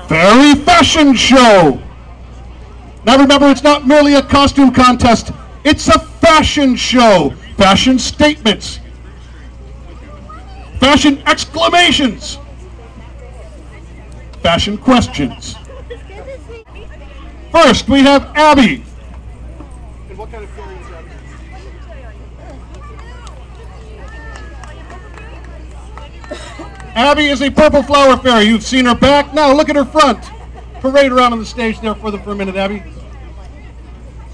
Fairy Fashion Show. Now remember, it's not merely a costume contest. It's a fashion show. Fashion statements. Fashion exclamations. Fashion questions. First, we have Abby. And what kind of fairy is Abby? Abby is a purple flower fairy. You've seen her back. Now look at her front. Parade around on the stage there for them for a minute, Abby.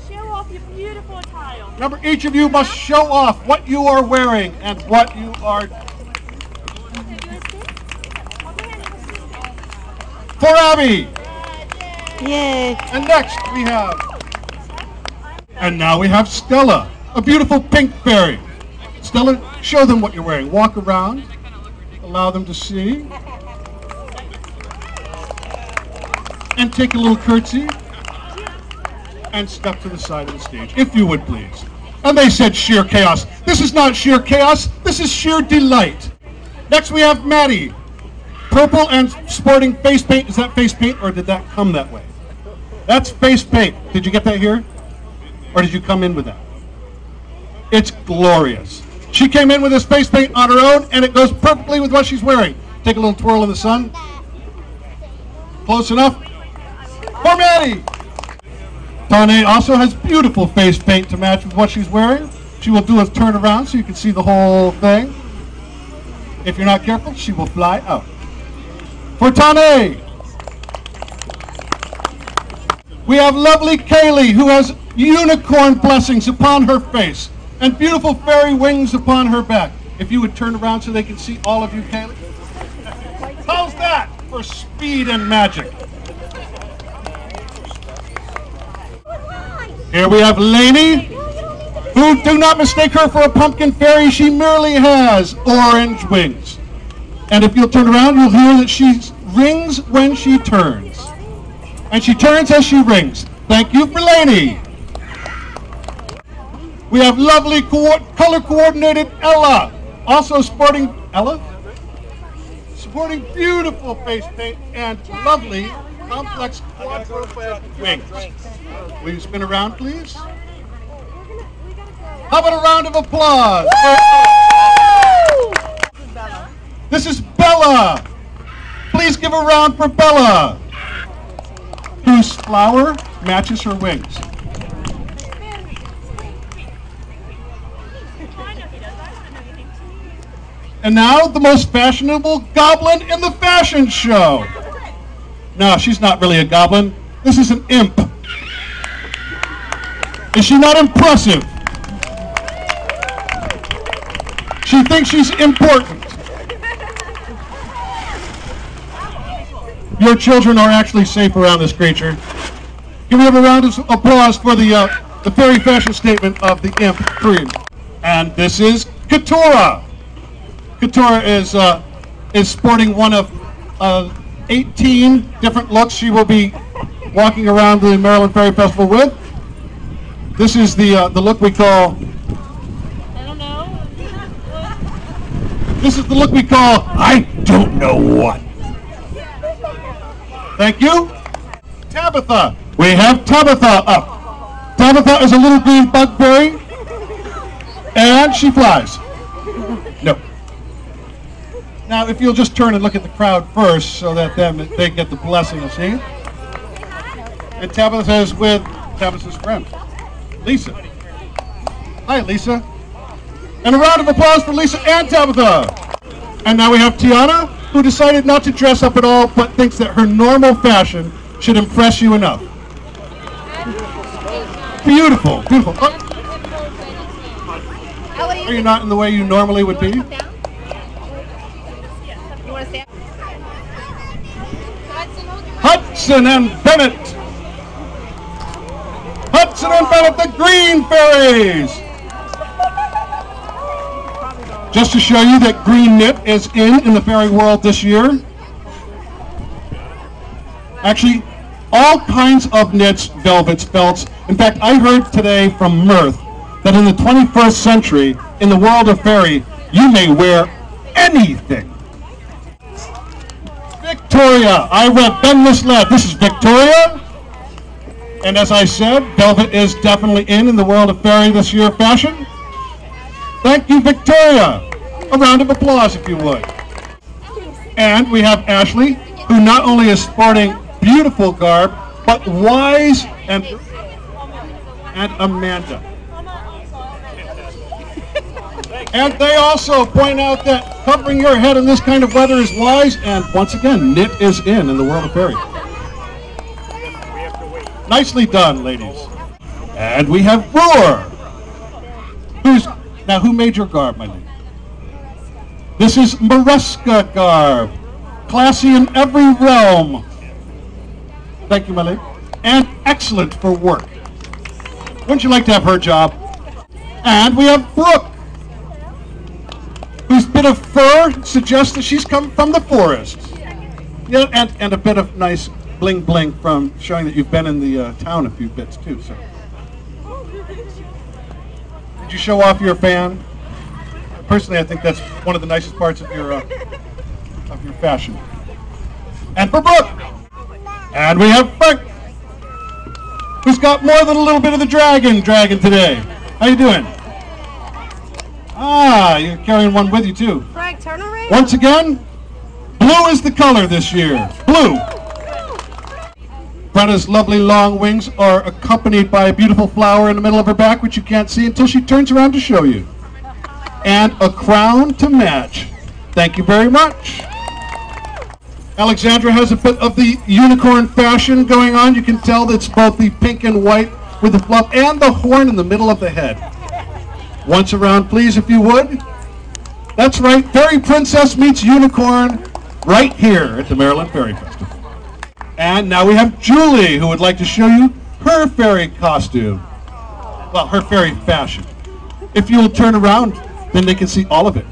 Show off your beautiful attire. Remember, each of you must show off what you are wearing and what you are. For Abby. Yay. And next we have. And now we have Stella, a beautiful pink fairy. Stella, show them what you're wearing. Walk around. Allow them to see. And take a little curtsy. And step to the side of the stage, if you would please. And they said sheer chaos. This is not sheer chaos. This is sheer delight. Next we have Maddie. Purple and sporting face paint. Is that face paint or did that come that way? That's face paint. Did you get that here? Or did you come in with that? It's glorious. She came in with this face paint on her own and it goes perfectly with what she's wearing. Take a little twirl in the sun. Close enough. For Maddie. Donae also has beautiful face paint to match with what she's wearing. She will do a turn around so you can see the whole thing. If you're not careful, she will fly out. For Donae, we have lovely Kaylee, who has unicorn blessings upon her face and beautiful fairy wings upon her back. If you would turn around so they can see all of you, Kaylee. How's that for speed and magic? Here we have Laney, who, do not mistake her for a pumpkin fairy. She merely has orange wings. And if you'll turn around, you'll hear that she rings when she turns. And she turns as she rings. Thank you for Laney. We have lovely color-coordinated Ella, also sporting, Ella? Sporting beautiful face paint and lovely complex quadruped wings. Will you spin around, please? How about a round of applause? This is Bella. Please give a round for Bella, whose flower matches her wings. And now the most fashionable goblin in the fashion show. No, she's not really a goblin. This is an imp. Is she not impressive? She thinks she's important. Your children are actually safe around this creature. Can we have a round of applause for the fairy fashion statement of the imp cream? And this is Katora. Katora is sporting one of 18 different looks she will be walking around the Maryland Faerie Festival with. This is the look we call. I don't know. This is the look we call. I don't know what. Thank you. Tabitha. We have Tabitha up. Tabitha is a little green bug berry, and she flies. No. Now, if you'll just turn and look at the crowd first, so that they get the blessing, see? And Tabitha is with Tabitha's friend, Lisa. Hi, Lisa. And a round of applause for Lisa and Tabitha. And now we have Tiana, who decided not to dress up at all, but thinks that her normal fashion should impress you enough. Beautiful, beautiful. Oh. Are you not in the way you normally would be? Hudson and Bennett. Hudson and Bennett, the Green Fairies. Just to show you that green knit is in the fairy world this year. Actually, all kinds of knits, velvets, felts. In fact, I heard today from Mirth that in the 21st century, in the world of fairy, you may wear anything. Victoria. I have been misled. This is Victoria. And as I said, velvet is definitely in the world of fairy this year fashion. Thank you, Victoria. A round of applause, if you would. And we have Ashley, who not only is sporting beautiful garb, but wise and Amanda. And they also point out that covering your head in this kind of weather is wise, and once again, knit is in the world of fairy. Nicely done, ladies. And we have Roar. Who made your garb, my lady? This is Mareska garb. Classy in every realm. Thank you, my lady. And excellent for work. Wouldn't you like to have her job? And we have Brooke, whose bit of fur suggests that she's come from the forest. Yeah, and a bit of nice bling bling from showing that you've been in the town a few bits too. So, did you show off your fan? Personally, I think that's one of the nicest parts of your fashion. And for Brooke, and we have Frank, who's got more than a little bit of the dragon today. How you doing? Ah, you're carrying one with you too. Frank, turn around. Once again, blue is the color this year. Blue. Brenna's lovely long wings are accompanied by a beautiful flower in the middle of her back, which you can't see until she turns around to show you. And a crown to match. Thank you very much. Alexandra has a bit of the unicorn fashion going on. You can tell that's both the pink and white with the fluff and the horn in the middle of the head. Once around, please, if you would. That's right, Fairy Princess meets Unicorn right here at the Maryland Faerie Festival. And now we have Julie, who would like to show you her fairy costume. Well, her fairy fashion. If you will turn around, then they can see all of it.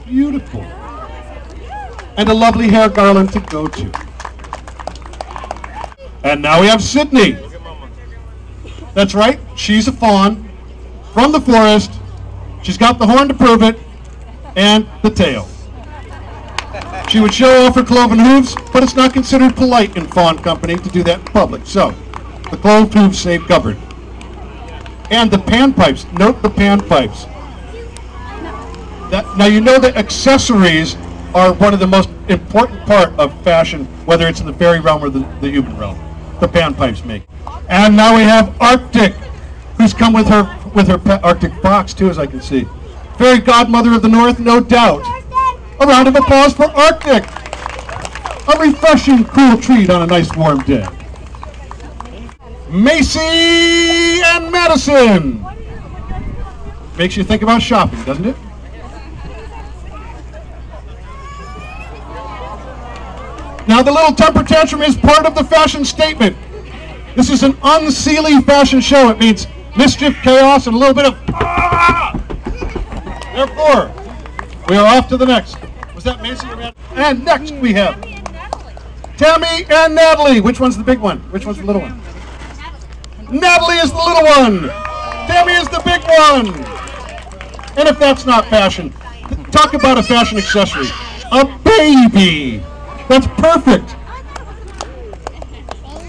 Beautiful. And a lovely hair garland to go to. And now we have Sydney. That's right, she's a fawn from the forest. She's got the horn to prove it, and the tail. She would show off her cloven hooves, but it's not considered polite in fawn company to do that in public. So, the cloven hooves stay covered. And the panpipes, note the panpipes. Now you know that accessories are one of the most important part of fashion, whether it's in the fairy realm or the human realm. The panpipes make. And now we have Arctic, who's come with her Arctic fox too, as I can see. Fairy godmother of the north, no doubt. A round of applause for Arctic. A refreshing, cool treat on a nice warm day. Macy and Madison. Makes you think about shopping, doesn't it? Now the little temper tantrum is part of the fashion statement. This is an unseelie fashion show. It means mischief, chaos, and a little bit of Therefore, we are off to the next. Was that Macy or Maddie? And next we have Tammy and Natalie. Which one's the big one? Which one's the little one? Natalie is the little one. Tammy is the big one. And if that's not fashion, talk about a fashion accessory. A baby. That's perfect.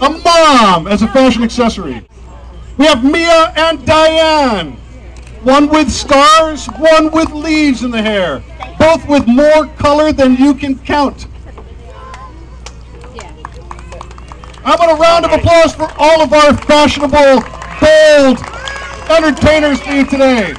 A mom as a fashion accessory. We have Mia and Diane. One with stars, one with leaves in the hair. Both with more color than you can count. How about a round of applause for all of our fashionable, bold entertainers for you today?